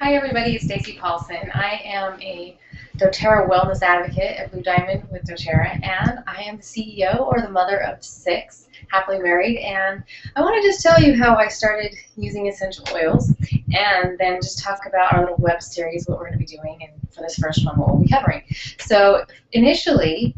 Hi everybody, it's Stacey Paulson. I am a doTERRA wellness advocate at Blue Diamond with doTERRA, and I am the CEO or the mother of six, happily married. And I want to just tell you how I started using essential oils, and then just talk about our little web series, what we're going to be doing, and for this first one, what we'll be covering. So initially,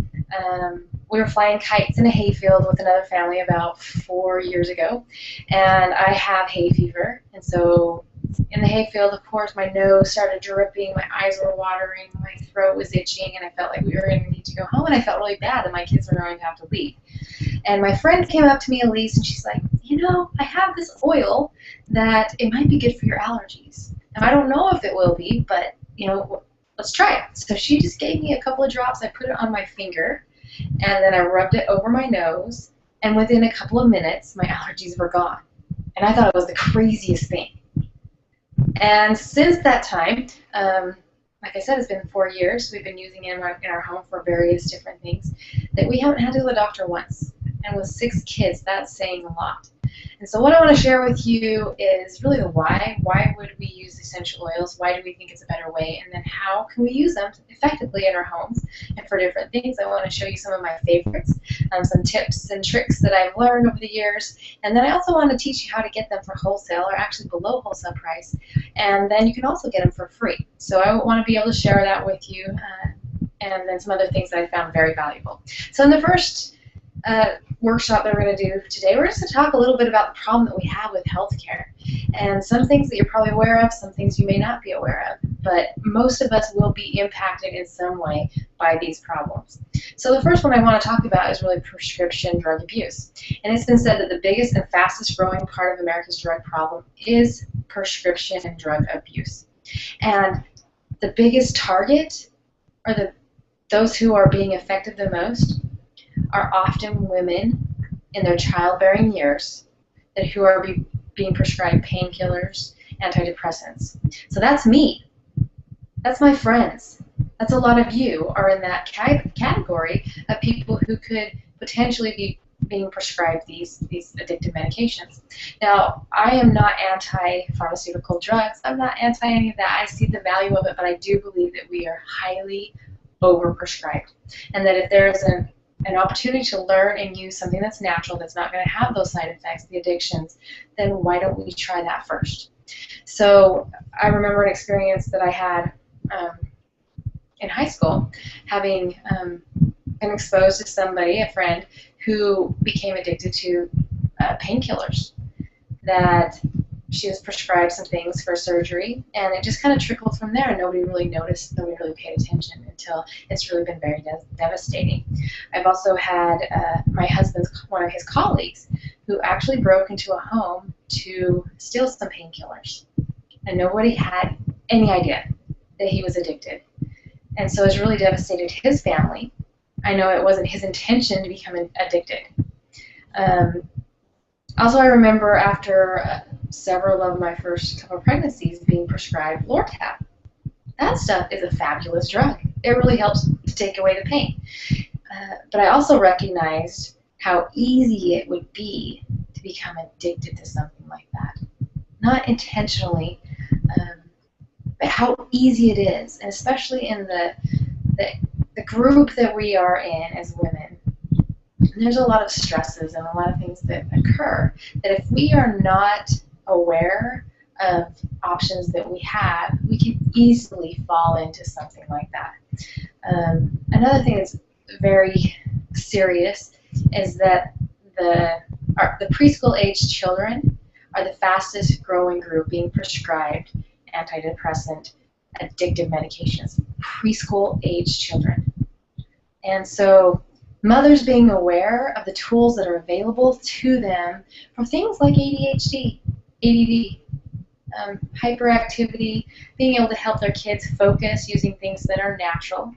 we were flying kites in a hayfield with another family about 4 years ago, and I have hay fever, and so in the hayfield, of course, my nose started dripping, my eyes were watering, my throat was itching, and I felt like we were going to need to go home, and I felt really bad that my kids were going to have to leave. And my friend came up to me, Elise, and she's like, I have this oil that it might be good for your allergies. Now, I don't know if it will be, but, let's try it. So she just gave me a couple of drops. I put it on my finger, and then I rubbed it over my nose, and within a couple of minutes, my allergies were gone. And I thought it was the craziest thing. And since that time, like I said, it's been 4 years. We've been using it in our home for various different things that we haven't had to the doctor once. And with 6 kids, that's saying a lot. And so what I want to share with you is really the why. Why would we use essential oils? Why do we think it's a better way? And then how can we use them effectively in our homes and for different things? I want to show you some of my favorites, some tips and tricks that I've learned over the years. And then I also want to teach you how to get them for wholesale or actually below wholesale price. And then you can also get them for free. So I want to be able to share that with you and then some other things that I found very valuable. So in the first workshop that we're going to do today, we're just going to talk a little bit about the problem that we have with healthcare, and some things that you're probably aware of, some things you may not be aware of, but most of us will be impacted in some way by these problems. So the first one I want to talk about is really prescription drug abuse, and it's been said that the biggest and fastest growing part of America's drug problem is prescription and drug abuse, and the biggest target are those who are being affected the most are often women in their childbearing years who are being prescribed painkillers, antidepressants. So that's me. That's my friends. That's a lot of you are in that category of people who could potentially be being prescribed these addictive medications. Now, I am not anti-pharmaceutical drugs. I'm not anti any of that. I see the value of it, but I do believe that we are highly overprescribed, and that if there's an opportunity to learn and use something that's natural, that's not going to have those side effects, the addictions, then why don't we try that first? So I remember an experience that I had in high school, having been exposed to somebody, a friend, who became addicted to painkillers, that she was prescribed some things for surgery, and it just kind of trickled from there, and nobody really noticed, nobody really paid attention until it's really been very devastating. I've also had my husband's, one of his colleagues, who actually broke into a home to steal some painkillers, and nobody had any idea that he was addicted. And so it's really devastated his family. I know it wasn't his intention to become addicted. Also, I remember after several of my first couple of pregnancies being prescribed Lortab. That stuff is a fabulous drug. It really helps to take away the pain. But I also recognized how easy it would be to become addicted to something like that. Not intentionally, but how easy it is, and especially in the group that we are in as women. There's a lot of stresses and a lot of things that occur that if we are not aware of options that we have, we can easily fall into something like that. Another thing that's very serious is that the preschool age children are the fastest growing group being prescribed antidepressant addictive medications. Preschool age children. And so mothers being aware of the tools that are available to them for things like ADHD, ADD, hyperactivity, being able to help their kids focus using things that are natural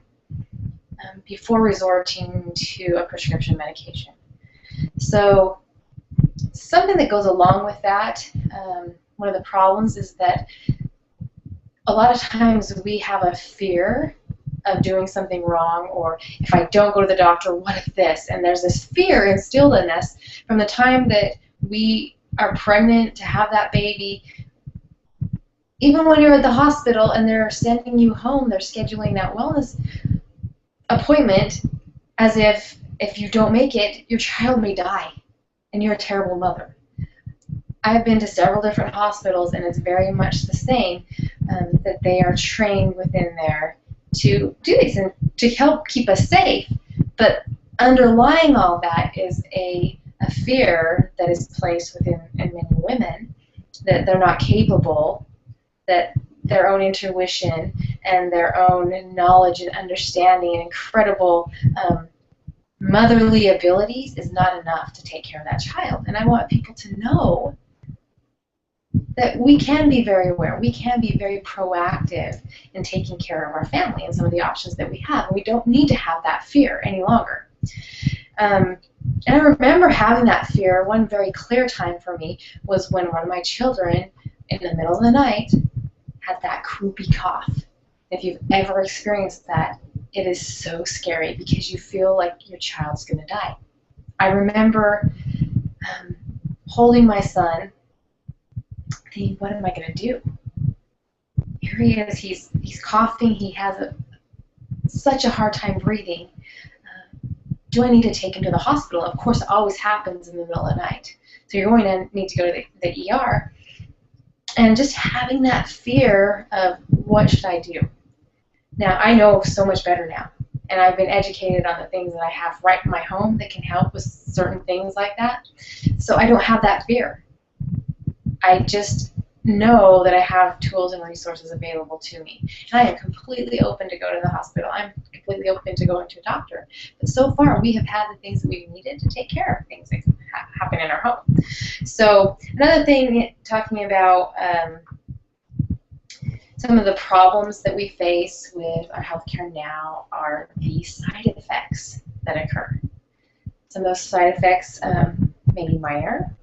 before resorting to a prescription medication. So something that goes along with that, one of the problems is that a lot of times we have a fear of doing something wrong, or if I don't go to the doctor, what if this? And there's this fear instilled in us from the time that we are pregnant to have that baby. Even when you're at the hospital and they're sending you home, they're scheduling that wellness appointment as if you don't make it, your child may die and you're a terrible mother. I've been to several different hospitals, and it's very much the same, that they are trained within there to do these and to help keep us safe. But underlying all that is a fear that is placed within in many women that they're not capable, that their own intuition and their own knowledge and understanding and incredible motherly abilities is not enough to take care of that child. And I want people to know that we can be very aware, we can be very proactive in taking care of our family and some of the options that we have. And we don't need to have that fear any longer. And I remember having that fear. One very clear time for me was when one of my children, in the middle of the night, had that croupy cough. If you've ever experienced that, it is so scary because you feel like your child's going to die. I remember holding my son, thinking, what am I going to do? Here he is, he's coughing, he has such a hard time breathing. Do I need to take him to the hospital? Of course, it always happens in the middle of the night. So you're going to need to go to the ER. And just having that fear of what should I do? Now, I know so much better now. And I've been educated on the things that I have right in my home that can help with certain things like that. So I don't have that fear. I just know that I have tools and resources available to me. And I am completely open to go to the hospital. I'm completely open to going to a doctor. But so far, we have had the things that we've needed to take care of things that happen in our home. So another thing, talking about some of the problems that we face with our healthcare now are the side effects that occur. Some of those side effects may be minor.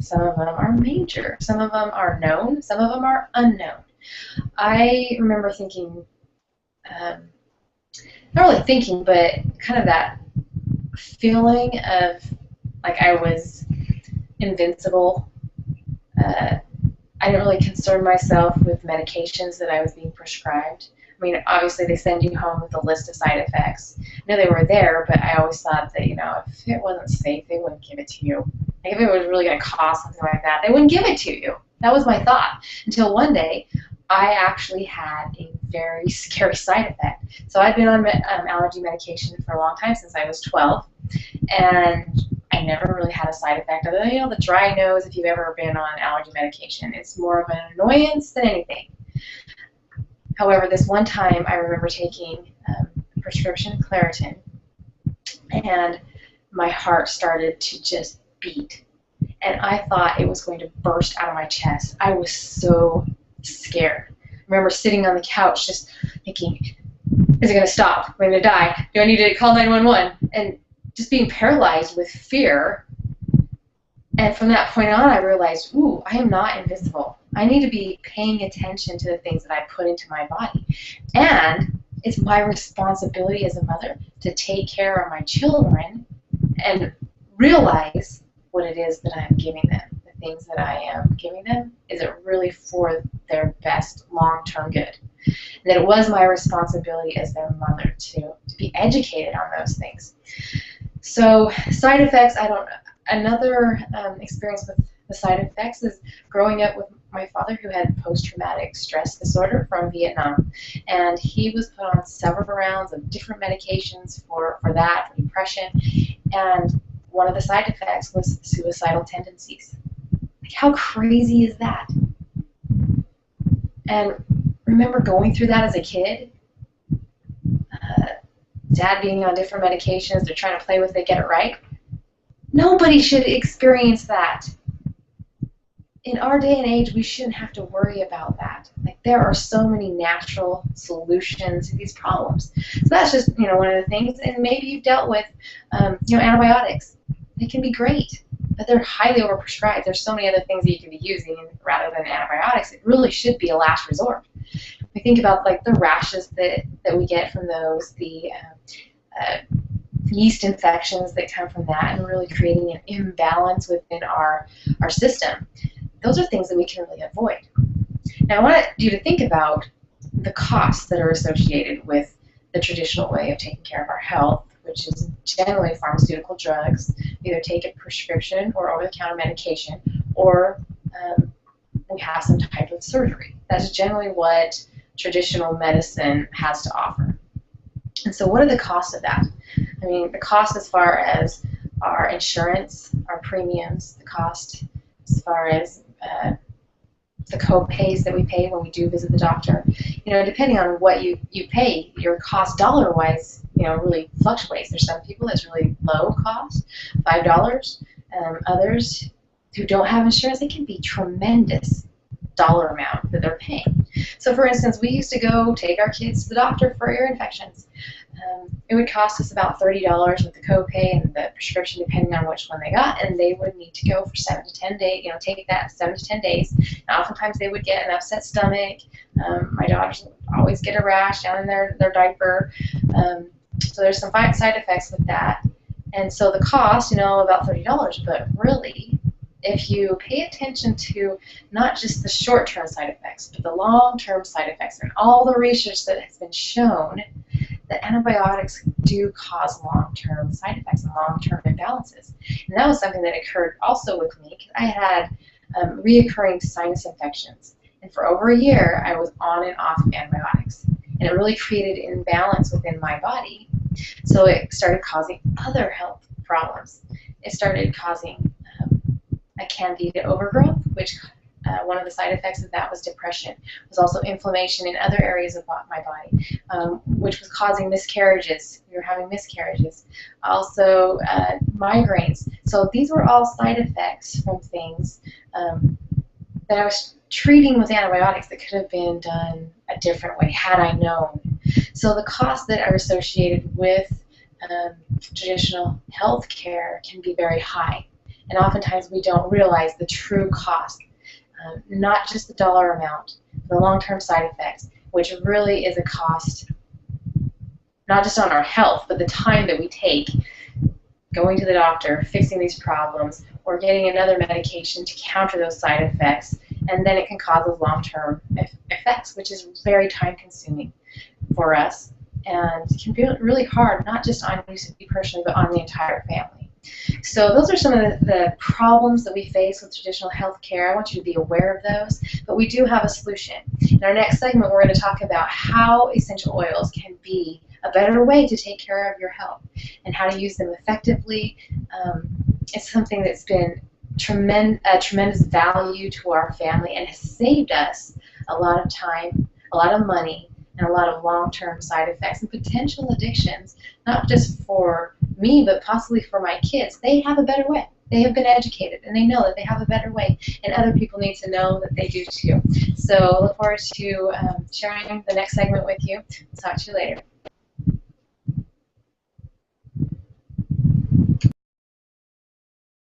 Some of them are major. Some of them are known. Some of them are unknown. I remember thinking, not really thinking, but kind of that feeling of like I was invincible. I didn't really concern myself with medications that I was being prescribed. I mean, obviously they send you home with a list of side effects. I know they were there, but I always thought that, if it wasn't safe, they wouldn't give it to you. Like if it was really going to cost something like that, they wouldn't give it to you. That was my thought. Until one day, I actually had a very scary side effect. So I'd been on allergy medication for a long time, since I was 12, and I never really had a side effect other than, the dry nose. If you've ever been on allergy medication, it's more of an annoyance than anything. However, this one time I remember taking prescription Claritin, and my heart started to just beat. And I thought it was going to burst out of my chest. I was so scared. I remember sitting on the couch just thinking, is it going to stop? Am I going to die? Do I need to call 911? And just being paralyzed with fear. And from that point on, I realized, ooh, I am not invisible. I need to be paying attention to the things that I put into my body. And it's my responsibility as a mother to take care of my children and realize what it is that I'm giving them. The things that I am giving them, is it really for their best long-term good? And that it was my responsibility as their mother to be educated on those things. So side effects, another experience with the side effects is growing up with my father, who had post-traumatic stress disorder from Vietnam. And he was put on several rounds of different medications for that, for depression. And one of the side effects was suicidal tendencies. Like, how crazy is that? And remember going through that as a kid? Dad being on different medications, they're trying to play with it, get it right. Nobody should experience that. In our day and age, we shouldn't have to worry about that. Like, there are so many natural solutions to these problems. So that's just, one of the things. And maybe you've dealt with, antibiotics. They can be great, but they're highly overprescribed. There's so many other things that you can be using rather than antibiotics. It really should be a last resort. We think about like the rashes that we get from those, the yeast infections that come from that, and really creating an imbalance within our system. Those are things that we can really avoid. Now, I want you to think about the costs that are associated with the traditional way of taking care of our health, which is generally pharmaceutical drugs. We either take a prescription or over-the-counter medication, or we have some type of surgery. That's generally what traditional medicine has to offer. And so what are the costs of that? I mean, the cost as far as our insurance, our premiums, the cost as far as the co-pays that we pay when we do visit the doctor. You know, depending on what you pay, your cost dollar-wise, you know, really fluctuates. There's some people that's really low cost, $5. Others who don't have insurance, it can be tremendous dollar amount that they're paying. So for instance, we used to go take our kids to the doctor for ear infections. It would cost us about $30 with the copay and the prescription, depending on which one they got, and they would need to go for 7 to 10 days. You know, take that 7 to 10 days. And oftentimes they would get an upset stomach. My daughters would always get a rash down in their diaper. So there's some side effects with that, and so the cost, you know, about $30. But really, if you pay attention to not just the short-term side effects, but the long-term side effects, and all the research that has been shown that antibiotics do cause long-term side effects and long-term imbalances. And that was something that occurred also with me, because I had reoccurring sinus infections. And for over a year, I was on and off of antibiotics. And it really created an imbalance within my body. So it started causing other health problems. It started causing a candida overgrowth, which one of the side effects of that was depression. It was also inflammation in other areas of my body, which was causing miscarriages. We were having miscarriages. Also, migraines. So these were all side effects from things that I was treating with antibiotics that could have been done a different way had I known. So the costs that are associated with traditional health care can be very high. And oftentimes we don't realize the true cost. Not just the dollar amount, the long-term side effects, which really is a cost, not just on our health, but the time that we take going to the doctor, fixing these problems, or getting another medication to counter those side effects, and then it can cause those long-term effects, which is very time-consuming for us, and can be really hard, not just on you personally, but on the entire family. So those are some of the problems that we face with traditional health care. I want you to be aware of those, but we do have a solution. In our next segment, we're going to talk about how essential oils can be a better way to take care of your health and how to use them effectively. It's something that's been a tremendous value to our family and has saved us a lot of time, a lot of money, and a lot of long-term side effects and potential addictions, not just for me, but possibly for my kids. They have a better way. They have been educated, and they know that they have a better way, and other people need to know that they do too. So look forward to sharing the next segment with you. Talk to you later.